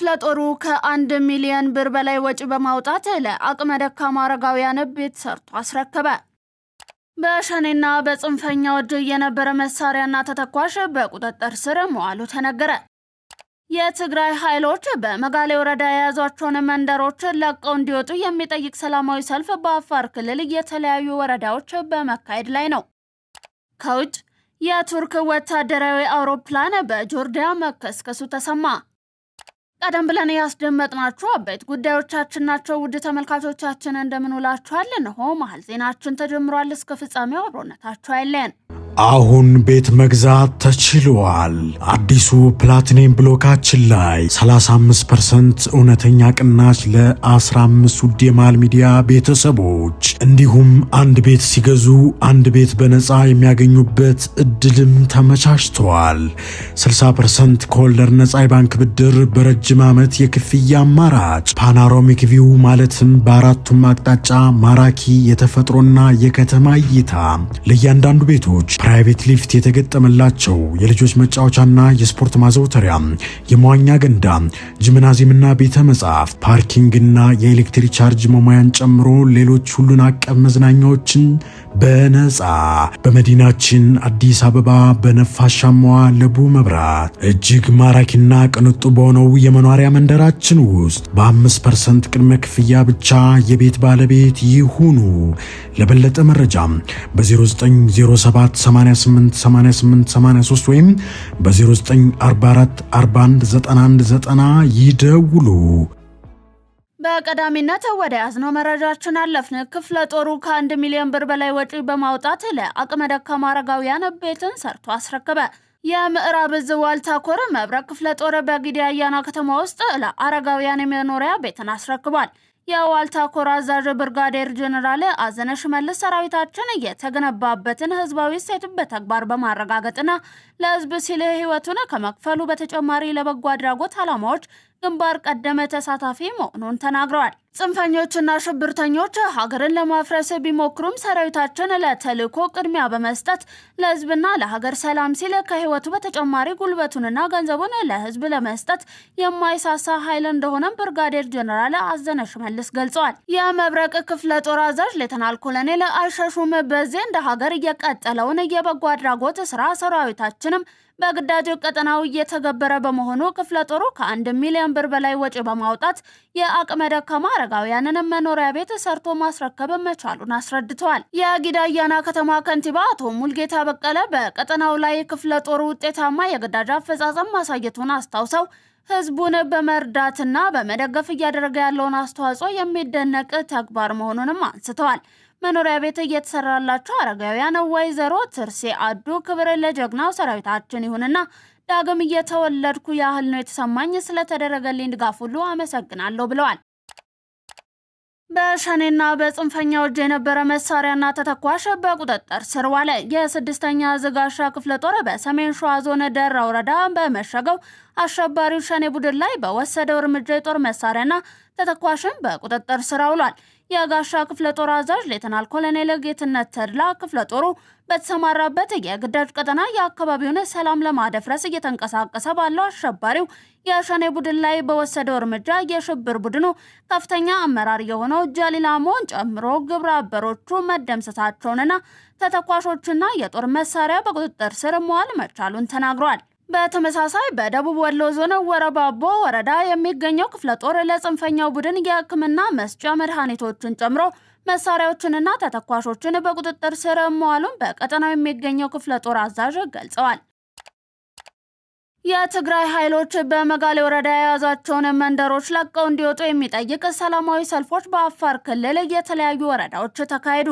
ክፍለ ጦሩ ከ1 ሚሊዮን ብር በላይ ወጪ በማውጣት ለአቅመ ደካማ አረጋውያን ቤት ሰርቶ አስረከበ። በሸኔና በጽንፈኛው እጅ የነበረ መሳሪያና ተተኳሽ በቁጥጥር ስር መዋሉ ተነገረ። የትግራይ ኃይሎች በመጋሌ ወረዳ የያዟቸውን መንደሮች ለቀው እንዲወጡ የሚጠይቅ ሰላማዊ ሰልፍ በአፋር ክልል የተለያዩ ወረዳዎች በመካሄድ ላይ ነው። ከውጭ የቱርክ ወታደራዊ አውሮፕላን በጆርዳን መከስከሱ ተሰማ። ቀደም ብለን ያስደመጥናችሁ አበይት ጉዳዮቻችን ናቸው። ውድ ተመልካቾቻችን እንደምን ውላችኋል? እነሆ መሀል ዜናችን ተጀምሯል። እስከ ፍጻሜው አብሮነታችሁ አይለየን። አሁን ቤት መግዛት ተችሏል። አዲሱ ፕላቲኒየም ብሎካችን ላይ 35% እውነተኛ ቅናሽ ለ15 ውድ የመሃል ሚዲያ ቤተሰቦች እንዲሁም አንድ ቤት ሲገዙ አንድ ቤት በነፃ የሚያገኙበት እድልም ተመቻችቷል። 60% ከወለድ ነፃ የባንክ ብድር በረጅም ዓመት የክፍያ አማራጭ ፓናሮሚክ ቪው ማለትም በአራቱም አቅጣጫ ማራኪ የተፈጥሮና የከተማ እይታ ለእያንዳንዱ ቤቶች ፕራይቬት ሊፍት የተገጠመላቸው የልጆች መጫወቻና የስፖርት ማዘውተሪያ፣ የመዋኛ ገንዳ፣ ጂምናዚየምና ቤተ መጻሕፍት፣ ፓርኪንግና የኤሌክትሪክ ቻርጅ መሙያን ጨምሮ ሌሎች ሁሉን አቀፍ መዝናኛዎችን በነፃ በመዲናችን አዲስ አበባ በነፋሻማዋ ለቡ መብራት እጅግ ማራኪና ቅንጡ በሆነው የመኖሪያ መንደራችን ውስጥ በ5% ቅድመ ክፍያ ብቻ የቤት ባለቤት ይሁኑ። ለበለጠ መረጃ በ0907 888883 ወይም በ0944 419190 ይደውሉ። በቀዳሚነት ወደ ያዝነው መረጃችን አለፍን። ክፍለ ጦሩ ከ1 ሚሊዮን ብር በላይ ወጪ በማውጣት ለአቅመ ደካማ አረጋውያን ቤትን ሰርቶ አስረከበ። የምዕራብ ዕዝ ዋልታ ኮር መብረቅ ክፍለ ጦር በጊዳ አያና ከተማ ውስጥ ለአረጋውያን የመኖሪያ ቤትን አስረክቧል። የዋልታ ኮር አዛዥ ብርጋዴር ጀነራል አዘነሽ መልስ ሰራዊታችን የተገነባበትን ህዝባዊ እሴት በተግባር በማረጋገጥና ለህዝብ ሲል ህይወቱን ከመክፈሉ በተጨማሪ ለበጎ አድራጎት ዓላማዎች ግንባር ቀደም ተሳታፊ መሆኑን ተናግረዋል። ጽንፈኞችና ሽብርተኞች ሀገርን ለማፍረስ ቢሞክሩም ሰራዊታችን ለተልዕኮ ቅድሚያ በመስጠት ለህዝብና ለሀገር ሰላም ሲል ከህይወቱ በተጨማሪ ጉልበቱንና ገንዘቡን ለህዝብ ለመስጠት የማይሳሳ ኃይል እንደሆነ ብርጋዴር ጀነራል አዘነሽ መልስ ገልጸዋል። የመብረቅ ክፍለ ጦር አዛዥ ሌተናል ኮሎኔል አይሸሹም በዚህ እንደ ሀገር እየቀጠለውን የበጎ አድራጎት ስራ ሰራዊታችንም በግዳጅ ቀጠናው እየተገበረ በመሆኑ ክፍለ ጦሩ ከ1 ሚሊዮን ብር በላይ ወጪ በማውጣት የአቅመ ደካማ አረጋውያንን መኖሪያ ቤት ሰርቶ ማስረከብ መቻሉን አስረድተዋል። የጊዳ አያና ከተማ ከንቲባ አቶ ሙልጌታ በቀለ በቀጠናው ላይ ክፍለ ጦሩ ውጤታማ የግዳጅ አፈጻጸም ማሳየቱን አስታውሰው ህዝቡን በመርዳትና በመደገፍ እያደረገ ያለውን አስተዋጽኦ የሚደነቅ ተግባር መሆኑንም አንስተዋል። መኖሪያ ቤት እየተሰራላቸው አረጋውያን ወይዘሮ ትርሴ አዱ ክብር ለጀግናው ሰራዊታችን ይሁንና ዳግም እየተወለድኩ ያህል ነው የተሰማኝ፣ ስለተደረገልኝ ድጋፍ ሁሉ አመሰግናለሁ ብለዋል። በሸኔና በጽንፈኛው እጅ የነበረ መሳሪያና ተተኳሽ በቁጥጥር ስር ዋለ። የ6ኛ ዕዝ ጋሻ ክፍለ ጦር በሰሜን ሸዋ ዞን ደራ ወረዳ በመሸገው አሸባሪው ሸኔ ቡድን ላይ በወሰደው እርምጃ የጦር መሳሪያና ተተኳሽን በቁጥጥር ስር አውሏል። የጋሻ ክፍለ ጦር አዛዥ ሌተናል ኮሎኔል ጌትነት ተድላ ክፍለ ጦሩ በተሰማራበት የግዳጅ ቀጠና የአካባቢውን ሰላም ለማደፍረስ እየተንቀሳቀሰ ባለው አሸባሪው የሸኔ ቡድን ላይ በወሰደው እርምጃ የሽብር ቡድኑ ከፍተኛ አመራር የሆነው ጃሊላሞን ጨምሮ ግብረ አበሮቹ መደምሰሳቸውንና ተተኳሾችና የጦር መሳሪያ በቁጥጥር ስር መዋል መቻሉን ተናግሯል። በተመሳሳይ በደቡብ ወሎ ዞን ወረባቦ ወረዳ የሚገኘው ክፍለ ጦር ለጽንፈኛው ቡድን የሕክምና መስጫ መድኃኒቶችን ጨምሮ መሳሪያዎችንና ተተኳሾችን በቁጥጥር ስር መዋሉን በቀጠናው የሚገኘው ክፍለ ጦር አዛዥ ገልጸዋል። የትግራይ ኃይሎች በመጋሌ ወረዳ የያዟቸውን መንደሮች ለቀው እንዲወጡ የሚጠይቅ ሰላማዊ ሰልፎች በአፋር ክልል የተለያዩ ወረዳዎች ተካሄዱ።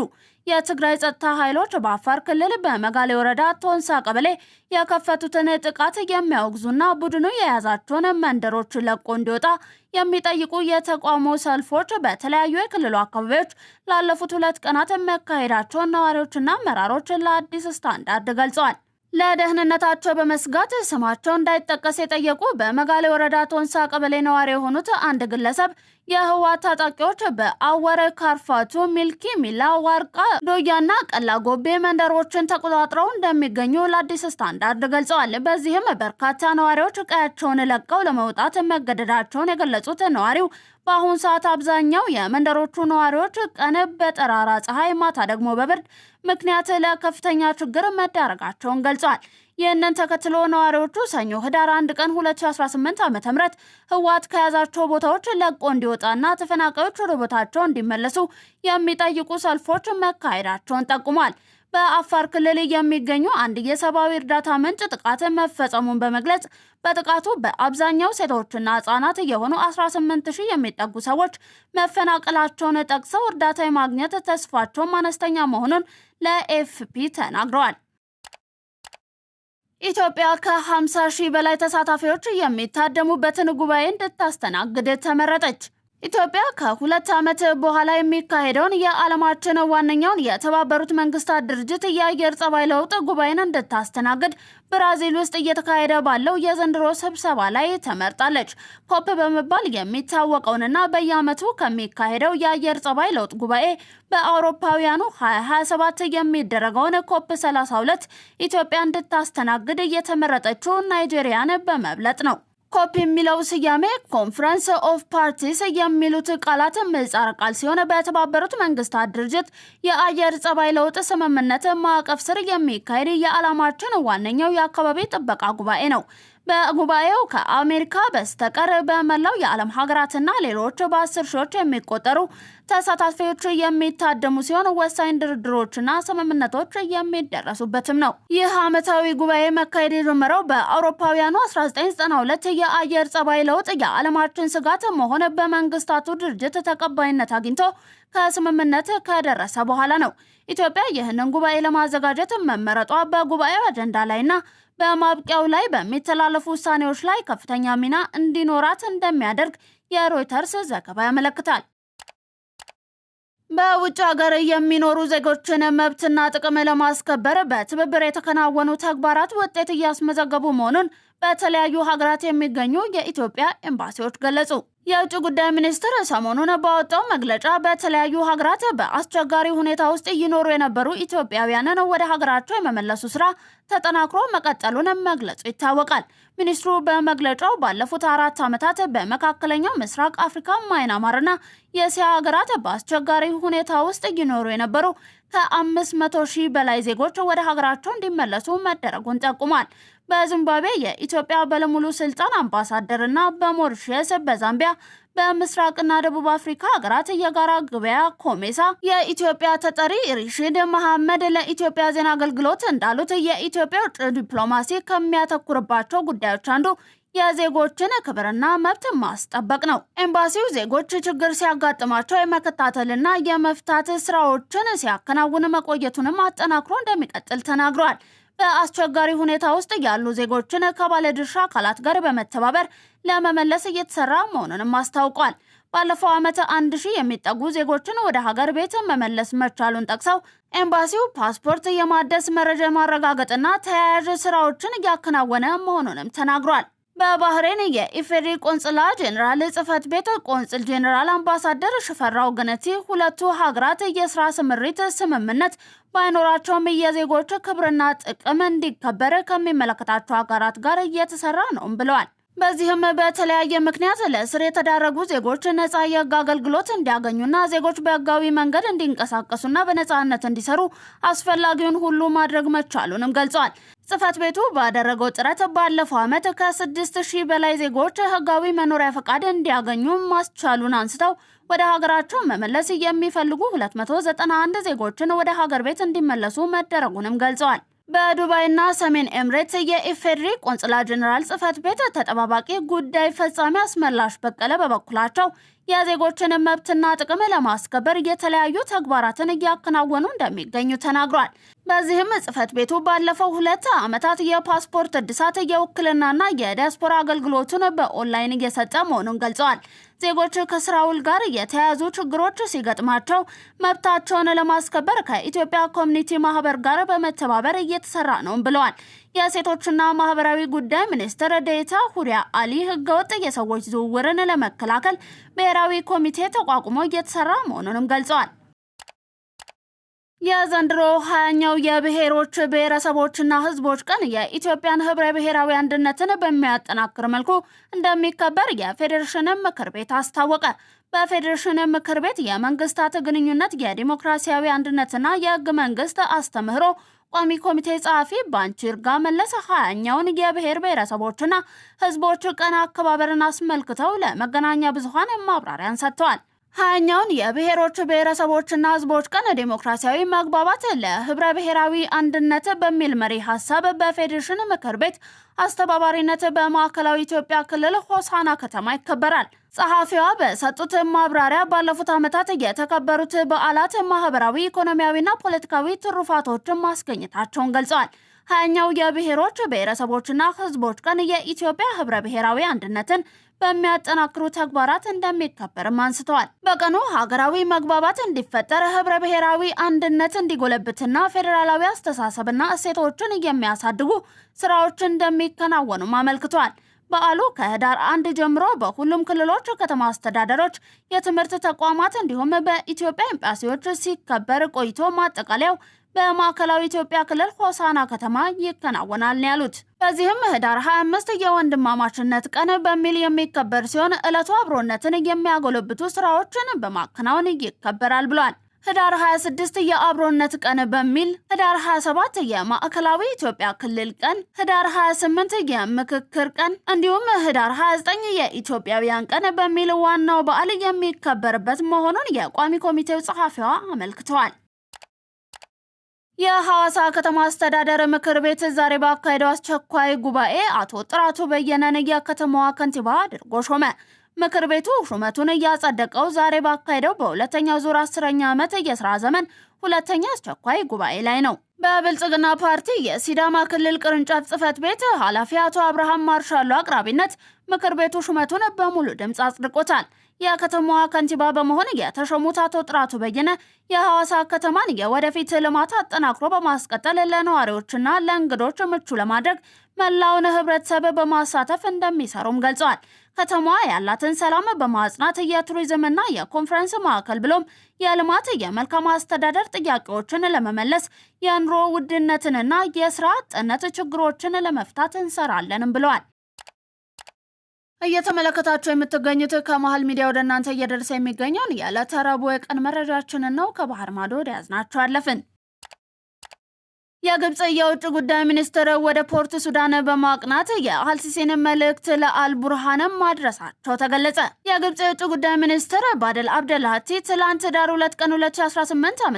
የትግራይ ጸጥታ ኃይሎች በአፋር ክልል በመጋሌ ወረዳ ቶንሳ ቀበሌ የከፈቱትን ጥቃት የሚያወግዙና ቡድኑ የያዛቸውን መንደሮች ለቆ እንዲወጣ የሚጠይቁ የተቃውሞ ሰልፎች በተለያዩ የክልሉ አካባቢዎች ላለፉት 2 ቀናት መካሄዳቸውን ነዋሪዎችና አመራሮች ለአዲስ ስታንዳርድ ገልጸዋል። ለደህንነታቸው በመስጋት ስማቸው እንዳይጠቀስ የጠየቁ በመጋሌ ወረዳ ቶንሳ ቀበሌ ነዋሪ የሆኑት አንድ ግለሰብ የህወሓት ታጣቂዎች በአወረ ካርፋቱ፣ ሚልኪ ሚላ፣ ዋርቃ ዶያና ቀላ ጎቤ መንደሮችን ተቆጣጥረው እንደሚገኙ ለአዲስ ስታንዳርድ ገልጸዋል። በዚህም በርካታ ነዋሪዎች ቀያቸውን ለቀው ለመውጣት መገደዳቸውን የገለጹት ነዋሪው በአሁኑ ሰዓት አብዛኛው የመንደሮቹ ነዋሪዎች ቀን በጠራራ ፀሐይ፣ ማታ ደግሞ በብርድ ምክንያት ለከፍተኛ ችግር መዳረጋቸውን ገልጸዋል። ይህንን ተከትሎ ነዋሪዎቹ ሰኞ ህዳር 1 ቀን 2018 ዓ.ም ህወሓት ከያዛቸው ቦታዎች ለቆ እንዲወጣና ተፈናቃዮች ወደ ቦታቸው እንዲመለሱ የሚጠይቁ ሰልፎች መካሄዳቸውን ጠቁሟል። በአፋር ክልል የሚገኙ አንድ የሰብአዊ እርዳታ ምንጭ ጥቃት መፈጸሙን በመግለጽ በጥቃቱ በአብዛኛው ሴቶችና ህጻናት የሆኑ 18000 የሚጠጉ ሰዎች መፈናቀላቸውን ጠቅሰው እርዳታ የማግኘት ተስፋቸውም አነስተኛ መሆኑን ለኤፍፒ ተናግረዋል። ኢትዮጵያ ከ50,000 በላይ ተሳታፊዎች የሚታደሙበትን ጉባኤ እንድታስተናግድ ተመረጠች። ኢትዮጵያ ከ2 ዓመት በኋላ የሚካሄደውን የዓለማችን ዋነኛውን የተባበሩት መንግስታት ድርጅት የአየር ጸባይ ለውጥ ጉባኤን እንድታስተናግድ ብራዚል ውስጥ እየተካሄደ ባለው የዘንድሮ ስብሰባ ላይ ተመርጣለች። ኮፕ በመባል የሚታወቀውንና በየዓመቱ ከሚካሄደው የአየር ጸባይ ለውጥ ጉባኤ በአውሮፓውያኑ 2027 የሚደረገውን ኮፕ 32 ኢትዮጵያ እንድታስተናግድ የተመረጠችው ናይጄሪያን በመብለጥ ነው። ኮፕ የሚለው ስያሜ ኮንፈረንስ ኦፍ ፓርቲስ የሚሉት ቃላት ምህጻረ ቃል ሲሆን በተባበሩት መንግስታት ድርጅት የአየር ጸባይ ለውጥ ስምምነት ማዕቀፍ ስር የሚካሄድ የዓለማችን ዋነኛው የአካባቢ ጥበቃ ጉባኤ ነው። በጉባኤው ከአሜሪካ በስተቀር በመላው የዓለም ሀገራትና ሌሎች በ10 ሺዎች የሚቆጠሩ ተሳታፊዎች የሚታደሙ ሲሆን ወሳኝ ድርድሮችና ስምምነቶች የሚደረሱበትም ነው። ይህ ዓመታዊ ጉባኤ መካሄድ የጀመረው በአውሮፓውያኑ 1992 የአየር ጸባይ ለውጥ የዓለማችን ስጋት መሆን በመንግስታቱ ድርጅት ተቀባይነት አግኝቶ ከስምምነት ከደረሰ በኋላ ነው። ኢትዮጵያ ይህንን ጉባኤ ለማዘጋጀት መመረጧ በጉባኤው አጀንዳ ላይና በማብቂያው ላይ በሚተላለፉ ውሳኔዎች ላይ ከፍተኛ ሚና እንዲኖራት እንደሚያደርግ የሮይተርስ ዘገባ ያመለክታል። በውጭ ሀገር የሚኖሩ ዜጎችን መብትና ጥቅም ለማስከበር በትብብር የተከናወኑ ተግባራት ውጤት እያስመዘገቡ መሆኑን በተለያዩ ሀገራት የሚገኙ የኢትዮጵያ ኤምባሲዎች ገለጹ። የውጭ ጉዳይ ሚኒስቴር ሰሞኑን ባወጣው መግለጫ በተለያዩ ሀገራት በአስቸጋሪ ሁኔታ ውስጥ ይኖሩ የነበሩ ኢትዮጵያውያንን ወደ ሀገራቸው የመመለሱ ስራ ተጠናክሮ መቀጠሉን መግለጹ ይታወቃል። ሚኒስትሩ በመግለጫው ባለፉት 4 ዓመታት በመካከለኛው ምስራቅ አፍሪካ፣ ማይናማርና የእስያ ሀገራት በአስቸጋሪ ሁኔታ ውስጥ ይኖሩ የነበሩ ከ500,000 በላይ ዜጎች ወደ ሀገራቸው እንዲመለሱ መደረጉን ጠቁሟል። በዚምባብዌ የኢትዮጵያ ባለሙሉ ስልጣን አምባሳደርና በሞሪሸስ፣ በዛምቢያ፣ በምስራቅና ደቡብ አፍሪካ ሀገራት የጋራ ገበያ ኮሜሳ የኢትዮጵያ ተጠሪ ሪሺድ መሐመድ ለኢትዮጵያ ዜና አገልግሎት እንዳሉት የኢትዮጵያ ውጭ ዲፕሎማሲ ከሚያተኩርባቸው ጉዳዮች አንዱ የዜጎችን ክብርና መብት ማስጠበቅ ነው። ኤምባሲው ዜጎች ችግር ሲያጋጥማቸው የመከታተልና የመፍታት ስራዎችን ሲያከናውን መቆየቱንም አጠናክሮ እንደሚቀጥል ተናግሯል። በአስቸጋሪ ሁኔታ ውስጥ ያሉ ዜጎችን ከባለድርሻ አካላት ጋር በመተባበር ለመመለስ እየተሰራ መሆኑንም አስታውቋል። ባለፈው ዓመት 1000 የሚጠጉ ዜጎችን ወደ ሀገር ቤት መመለስ መቻሉን ጠቅሰው ኤምባሲው ፓስፖርት የማደስ መረጃ ማረጋገጥና ተያያዥ ስራዎችን እያከናወነ መሆኑንም ተናግሯል። በባህሬን የኢፌዴሪ ቆንጽላ ጄኔራል ጽህፈት ቤት ቆንጽል ጄኔራል አምባሳደር ሽፈራው ገነቲ ሁለቱ ሀገራት የስራ ስምሪት ስምምነት ባይኖራቸውም የዜጎች ክብርና ጥቅም እንዲከበር ከሚመለከታቸው ሀገራት ጋር እየተሰራ ነው ብለዋል። በዚህም በተለያየ ምክንያት ለእስር የተዳረጉ ዜጎች ነጻ የህግ አገልግሎት እንዲያገኙና ዜጎች በህጋዊ መንገድ እንዲንቀሳቀሱና በነጻነት እንዲሰሩ አስፈላጊውን ሁሉ ማድረግ መቻሉንም ገልጸዋል። ጽህፈት ቤቱ ባደረገው ጥረት ባለፈው ዓመት ከ6,000 በላይ ዜጎች ህጋዊ መኖሪያ ፈቃድ እንዲያገኙ ማስቻሉን አንስተው ወደ ሀገራቸው መመለስ የሚፈልጉ 291 ዜጎችን ወደ ሀገር ቤት እንዲመለሱ መደረጉንም ገልጸዋል። በዱባይና ሰሜን ኤምሬት የኢፌዴሪ ቆንጽላ ጄኔራል ጽህፈት ቤት ተጠባባቂ ጉዳይ ፈጻሚ አስመላሽ በቀለ በበኩላቸው የዜጎችን መብትና ጥቅም ለማስከበር የተለያዩ ተግባራትን እያከናወኑ እንደሚገኙ ተናግሯል። በዚህም ጽህፈት ቤቱ ባለፈው 2 ዓመታት የፓስፖርት እድሳት፣ የውክልናና የዲያስፖራ አገልግሎቱን በኦንላይን እየሰጠ መሆኑን ገልጸዋል። ዜጎች ከስራ ውል ጋር የተያያዙ ችግሮች ሲገጥማቸው መብታቸውን ለማስከበር ከኢትዮጵያ ኮሚኒቲ ማህበር ጋር በመተባበር እየተሰራ ነው ብለዋል። የሴቶችና ማህበራዊ ጉዳይ ሚኒስትር ዴኤታ ሁሪያ አሊ ህገወጥ የሰዎች ዝውውርን ለመከላከል ብሔራዊ ብሔራዊ ኮሚቴ ተቋቁሞ እየተሰራ መሆኑንም ገልጸዋል። የዘንድሮ 20ኛው የብሔሮች ብሔረሰቦችና ህዝቦች ቀን የኢትዮጵያን ህብረ ብሔራዊ አንድነትን በሚያጠናክር መልኩ እንደሚከበር የፌዴሬሽን ምክር ቤት አስታወቀ። በፌዴሬሽን ምክር ቤት የመንግስታት ግንኙነት የዲሞክራሲያዊ አንድነትና የህገ መንግስት አስተምህሮ ቋሚ ኮሚቴ ጸሐፊ ባንቺ ይርጋ መለሰ 20ኛውን የብሔር ብሔረሰቦችና ህዝቦች ቀን አከባበርን አስመልክተው ለመገናኛ ብዙሃን ማብራሪያን ሰጥተዋል። 20ኛውን የብሔሮች ብሔረሰቦችና ህዝቦች ቀን ዲሞክራሲያዊ መግባባት ለህብረ ብሔራዊ አንድነት በሚል መሪ ሐሳብ በፌዴሬሽን ምክር ቤት አስተባባሪነት በማዕከላዊ ኢትዮጵያ ክልል ሆሳና ከተማ ይከበራል። ጸሐፊዋ በሰጡት ማብራሪያ ባለፉት ዓመታት የተከበሩት በዓላት ማህበራዊ፣ ኢኮኖሚያዊና ፖለቲካዊ ትሩፋቶችን ማስገኘታቸውን ገልጸዋል። 20ኛው የብሔሮች ብሔረሰቦችና ህዝቦች ቀን የኢትዮጵያ ህብረ ብሔራዊ አንድነትን በሚያጠናክሩ ተግባራት እንደሚከበርም አንስተዋል። በቀኑ ሀገራዊ መግባባት እንዲፈጠር፣ ህብረ ብሔራዊ አንድነት እንዲጎለብትና ፌዴራላዊ አስተሳሰብና እሴቶችን የሚያሳድጉ ስራዎች እንደሚከናወኑም አመልክተዋል። በዓሉ ከህዳር 1 ጀምሮ በሁሉም ክልሎች ከተማ አስተዳደሮች፣ የትምህርት ተቋማት እንዲሁም በኢትዮጵያ ኤምባሲዎች ሲከበር ቆይቶ ማጠቃለያው በማዕከላዊ ኢትዮጵያ ክልል ሆሳና ከተማ ይከናወናል ነው ያሉት። በዚህም ህዳር 25 የወንድማማችነት ቀን በሚል የሚከበር ሲሆን ዕለቱ አብሮነትን የሚያጎለብቱ ስራዎችን በማከናወን ይከበራል ብሏል። ህዳር 26 የአብሮነት ቀን በሚል፣ ህዳር 27 የማዕከላዊ ኢትዮጵያ ክልል ቀን፣ ህዳር 28 የምክክር ቀን እንዲሁም ህዳር 29 የኢትዮጵያውያን ቀን በሚል ዋናው በዓል የሚከበርበት መሆኑን የቋሚ ኮሚቴው ጸሐፊዋ አመልክተዋል። የሐዋሳ ከተማ አስተዳደር ምክር ቤት ዛሬ ባካሄደው አስቸኳይ ጉባኤ አቶ ጥራቱ በየነን የከተማዋ ከንቲባ አድርጎ ሾመ። ምክር ቤቱ ሹመቱን እያጸደቀው ዛሬ ባካሄደው በሁለተኛው ዙር 10ኛ ዓመት የሥራ ዘመን ሁለተኛ አስቸኳይ ጉባኤ ላይ ነው። በብልጽግና ፓርቲ የሲዳማ ክልል ቅርንጫፍ ጽህፈት ቤት ኃላፊ አቶ አብርሃም ማርሻሎ አቅራቢነት ምክር ቤቱ ሹመቱን በሙሉ ድምፅ አጽድቆታል። የከተማዋ ከንቲባ በመሆን የተሾሙት አቶ ጥራቱ በየነ የሐዋሳ ከተማን የወደፊት ልማት አጠናክሮ በማስቀጠል ለነዋሪዎችና ለእንግዶች ምቹ ለማድረግ መላውን ህብረተሰብ በማሳተፍ እንደሚሰሩም ገልጸዋል። ከተማዋ ያላትን ሰላም በማጽናት የቱሪዝምና የኮንፈረንስ ማዕከል ብሎም የልማት የመልካም አስተዳደር ጥያቄዎችን ለመመለስ የኑሮ ውድነትንና የስራ አጥነት ችግሮችን ለመፍታት እንሰራለንም ብለዋል። እየተመለከታችሁ የምትገኙት ከመሃል ሚዲያ ወደ እናንተ እየደረሰ የሚገኘውን የዕለተ ረቡዕ የቀን መረጃችንን ነው። ከባህር ማዶ ወደ ያዝናችሁ አለፍን። የግብጽ የውጭ ጉዳይ ሚኒስትር ወደ ፖርት ሱዳን በማቅናት የአልሲሲን መልእክት ለአልቡርሃን ማድረሳቸው ተገለጸ። የግብጽ የውጭ ጉዳይ ሚኒስትር ባደል አብደልሃቲ ትላንት ዳር 2 ቀን 2018 ዓ.ም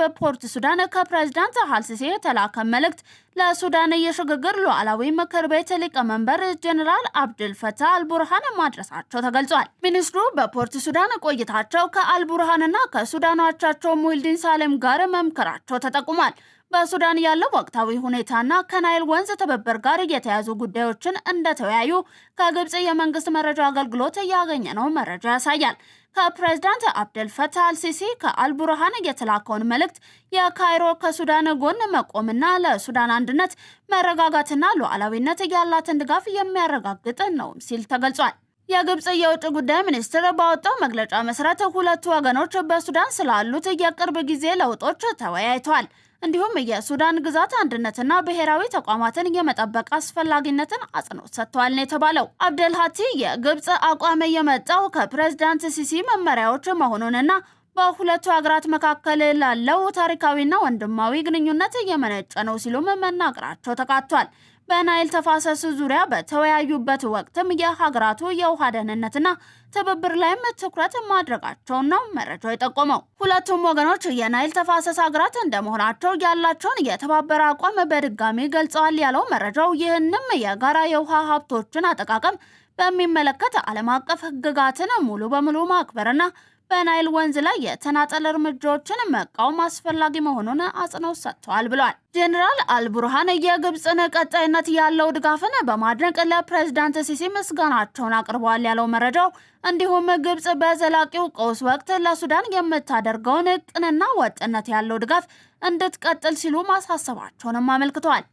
በፖርት ሱዳን ከፕሬዝዳንት አልሲሲ የተላከ መልእክት ለሱዳን የሽግግር ሉዓላዊ ምክር ቤት ሊቀመንበር ጀነራል አብዱል ፈታህ አልቡርሃን ማድረሳቸው ተገልጿል። ሚኒስትሩ በፖርት ሱዳን ቆይታቸው ከአልቡርሃንና ከሱዳን አቻቸው ሙሂልዲን ሳሌም ጋር መምከራቸው ተጠቁሟል። በሱዳን ያለው ወቅታዊ ሁኔታና ከናይል ወንዝ ትብብር ጋር የተያዙ ጉዳዮችን እንደተወያዩ ከግብጽ የመንግስት መረጃ አገልግሎት ያገኘነው መረጃ ያሳያል። ከፕሬዝዳንት አብደል ፈታህ አልሲሲ ከአልቡርሃን የተላከውን መልእክት የካይሮ ከሱዳን ጎን መቆምና ለሱዳን አንድነት መረጋጋትና ሉዓላዊነት ያላትን ድጋፍ የሚያረጋግጥ ነው ሲል ተገልጿል። የግብጽ የውጭ ጉዳይ ሚኒስትር ባወጣው መግለጫ መሰረት ሁለቱ ወገኖች በሱዳን ስላሉት የቅርብ ጊዜ ለውጦች ተወያይተዋል። እንዲሁም የሱዳን ግዛት አንድነትና ብሔራዊ ተቋማትን የመጠበቅ አስፈላጊነትን አጽንኦት ሰጥተዋል ነው የተባለው። አብደልሃቲ የግብጽ አቋም የመጣው ከፕሬዝዳንት ሲሲ መመሪያዎች መሆኑንና በሁለቱ ሀገራት መካከል ላለው ታሪካዊና ወንድማዊ ግንኙነት የመነጨ ነው ሲሉም መናገራቸው ተካቷል። በናይል ተፋሰስ ዙሪያ በተወያዩበት ወቅትም የሀገራቱ የውሃ ደህንነትና ትብብር ላይም ትኩረት ማድረጋቸውን ነው መረጃው የጠቆመው። ሁለቱም ወገኖች የናይል ተፋሰስ ሀገራት እንደመሆናቸው ያላቸውን የተባበረ አቋም በድጋሚ ገልጸዋል ያለው መረጃው ይህንም የጋራ የውሃ ሀብቶችን አጠቃቀም በሚመለከት ዓለም አቀፍ ሕግጋትን ሙሉ በሙሉ ማክበርና በናይል ወንዝ ላይ የተናጠል እርምጃዎችን መቃወም አስፈላጊ መሆኑን አጽንኦት ሰጥተዋል ብሏል። ጀነራል አልቡርሃን የግብጽን ቀጣይነት ያለው ድጋፍን በማድነቅ ለፕሬዝዳንት ሲሲ ምስጋናቸውን አቅርበዋል ያለው መረጃው እንዲሁም ግብጽ በዘላቂው ቀውስ ወቅት ለሱዳን የምታደርገውን ቅንና ወጥነት ያለው ድጋፍ እንድትቀጥል ሲሉ ማሳሰባቸውንም አመልክተዋል።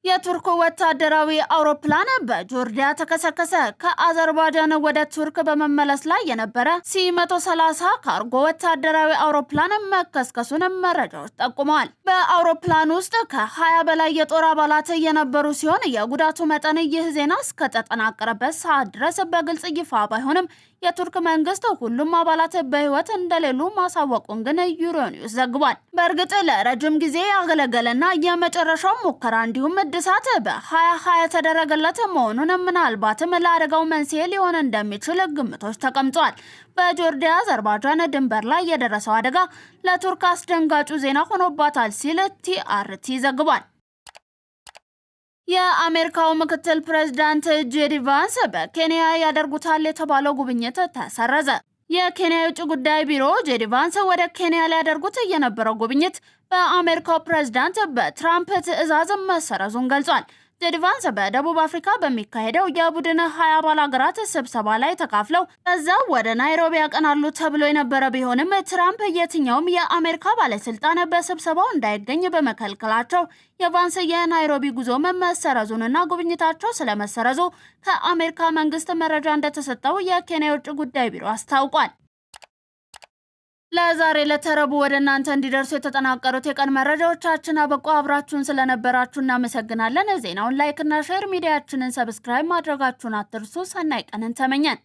የቱርክ ወታደራዊ አውሮፕላን በጆርዲያ ተከሰከሰ። ከአዘርባይጃን ወደ ቱርክ በመመለስ ላይ የነበረ ሲ-130 ካርጎ ወታደራዊ አውሮፕላን መከስከሱን መረጃዎች ጠቁመዋል። በአውሮፕላን ውስጥ ከ20 በላይ የጦር አባላት የነበሩ ሲሆን የጉዳቱ መጠን ይህ ዜና እስከተጠናቀረበት ሰዓት ድረስ በግልጽ ይፋ ባይሆንም የቱርክ መንግስት ሁሉም አባላት በህይወት እንደሌሉ ማሳወቁን ግን ዩሮኒውስ ዘግቧል። በእርግጥ ለረጅም ጊዜ ያገለገለና የመጨረሻው ሙከራ እንዲሁም እድሳት በ2020 የተደረገለት መሆኑን ምናልባትም ለአደጋው መንስኤ ሊሆን እንደሚችል ግምቶች ተቀምጧል። በጆርዲያ አዘርባይጃን ድንበር ላይ የደረሰው አደጋ ለቱርክ አስደንጋጩ ዜና ሆኖባታል ሲል ቲአርቲ ዘግቧል። የአሜሪካው ምክትል ፕሬዝዳንት ጄዲ ቫንስ በኬንያ ያደርጉታል የተባለው ጉብኝት ተሰረዘ። የኬንያ የውጭ ጉዳይ ቢሮ ጄዲ ቫንስ ወደ ኬንያ ሊያደርጉት የነበረው ጉብኝት በአሜሪካው ፕሬዝዳንት በትራምፕ ትዕዛዝ መሰረዙን ገልጿል። ጄዲ ቫንስ በደቡብ አፍሪካ በሚካሄደው የቡድን 20 አባል ሀገራት ስብሰባ ላይ ተካፍለው ከዛው ወደ ናይሮቢ ያቀናሉ ተብሎ የነበረ ቢሆንም ትራምፕ የትኛውም የአሜሪካ ባለስልጣን በስብሰባው እንዳይገኝ በመከልከላቸው የቫንስ የናይሮቢ ጉዞ መሰረዙንና ጉብኝታቸው ስለመሰረዙ ከአሜሪካ መንግስት መረጃ እንደተሰጠው የኬንያ የውጭ ጉዳይ ቢሮ አስታውቋል። ለዛሬ ለተረቡ ወደ እናንተ እንዲደርሱ የተጠናቀሩት የቀን መረጃዎቻችን አበቁ። አብራችሁን ስለነበራችሁ እናመሰግናለን። ዜናውን ላይክ እና ሼር፣ ሚዲያችንን ሰብስክራይብ ማድረጋችሁን አትርሱ። ሰናይ ቀንን ተመኘን።